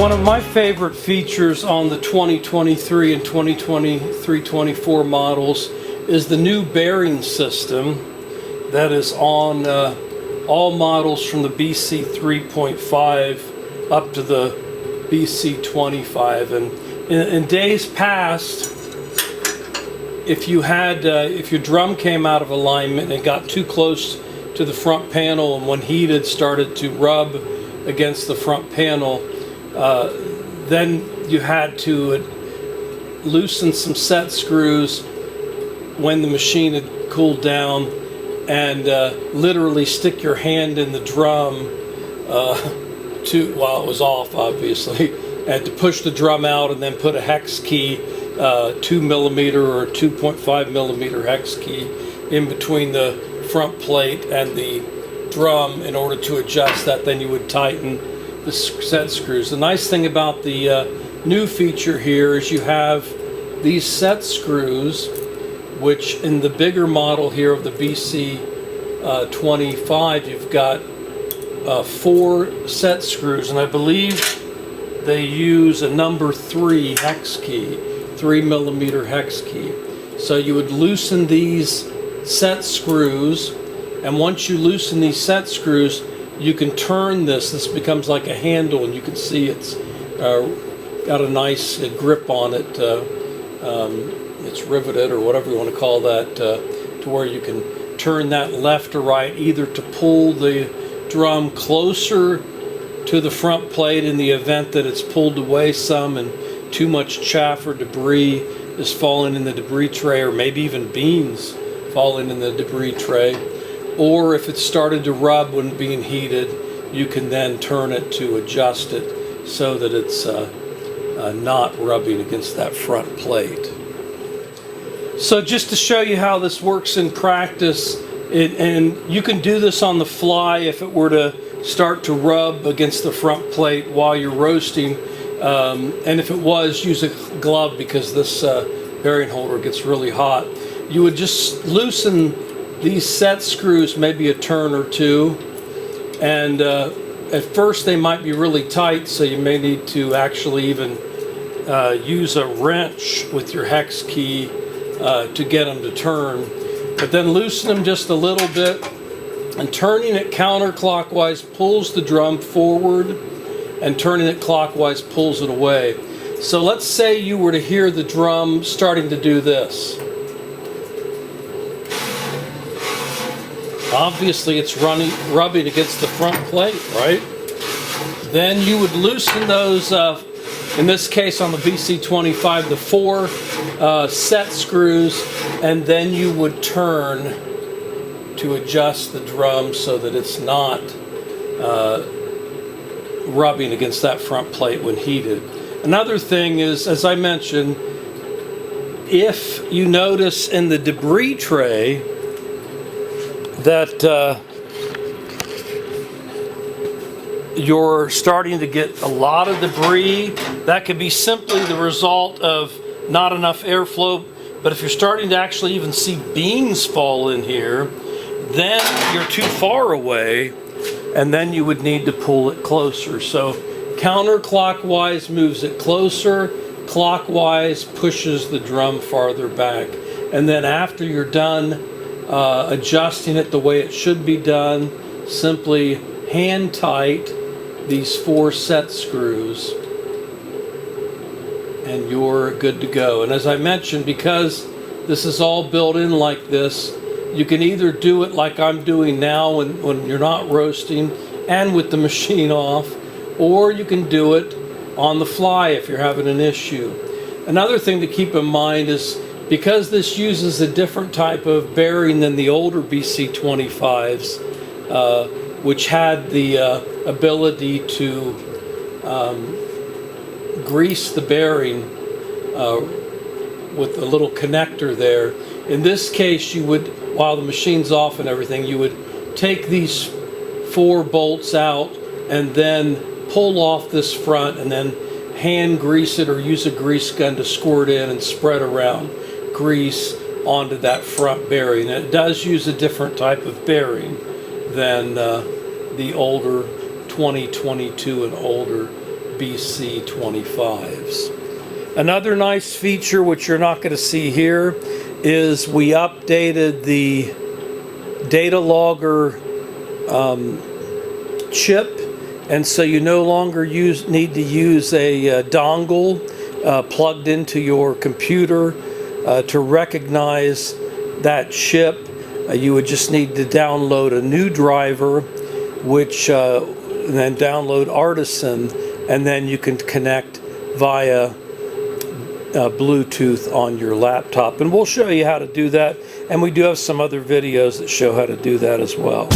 One of my favorite features on the 2023 and 3.4 models is the new bearing system that is on all models from the BC-3.5 up to the BC-25. And in days past, if your drum came out of alignment and it got too close to the front panel and when heated started to rub against the front panel, then you had to loosen some set screws when the machine had cooled down and literally stick your hand in the drum while it was off, obviously, and to push the drum out and then put a hex key, 2mm or 2.5mm hex key in between the front plate and the drum in order to adjust that. Then you would tighten the set screws. The nice thing about the new feature here is you have these set screws, which in the bigger model here of the BC-25, you've got 4 set screws, and I believe they use a number 3 hex key, 3mm hex key. So you would loosen these set screws, and once you loosen these set screws, you can turn this becomes like a handle, and you can see it's got a nice grip on it. It's riveted, or whatever you want to call that, to where you can turn that left or right, either to pull the drum closer to the front plate in the event that it's pulled away some and too much chaff or debris is falling in the debris tray, or maybe even beans falling in the debris tray. Or if it started to rub when being heated, you can then turn it to adjust it so that it's not rubbing against that front plate. So just to show you how this works in practice, and you can do this on the fly if it were to start to rub against the front plate while you're roasting, and if it was, use a glove because this bearing holder gets really hot. You would just loosen these set screws maybe a turn or two, and at first they might be really tight, so you may need to actually even use a wrench with your hex key to get them to turn. But then loosen them just a little bit, and turning it counterclockwise pulls the drum forward, and turning it clockwise pulls it away. So let's say you were to hear the drum starting to do this. Obviously it's rubbing against the front plate, right? Then you would loosen those, in this case on the BC-25, the 4 set screws, and then you would turn to adjust the drum so that it's not rubbing against that front plate when heated. Another thing is, as I mentioned, if you notice in the debris tray that you're starting to get a lot of debris, that could be simply the result of not enough airflow. But if you're starting to actually even see beans fall in here, then you're too far away, and then you would need to pull it closer. So counterclockwise moves it closer, clockwise pushes the drum farther back. And then after you're done adjusting it the way it should be done, simply hand tight these 4 set screws and you're good to go. And as I mentioned, because this is all built in like this, you can either do it like I'm doing now when you're not roasting and with the machine off, or you can do it on the fly if you're having an issue. Another thing to keep in mind is, because this uses a different type of bearing than the older BC-25s, which had the ability to grease the bearing with a little connector there. In this case, you would, while the machine's off and everything, you would take these 4 bolts out and then pull off this front and then hand grease it or use a grease gun to squirt in and spread around grease onto that front bearing. And it does use a different type of bearing than the older 2022 and older BC-25s. Another nice feature, which you're not going to see here, is we updated the data logger chip, and so you no longer need to use a dongle plugged into your computer to recognize that chip. You would just need to download a new driver, which and then download Artisan, and then you can connect via Bluetooth on your laptop. And we'll show you how to do that, and we do have some other videos that show how to do that as well.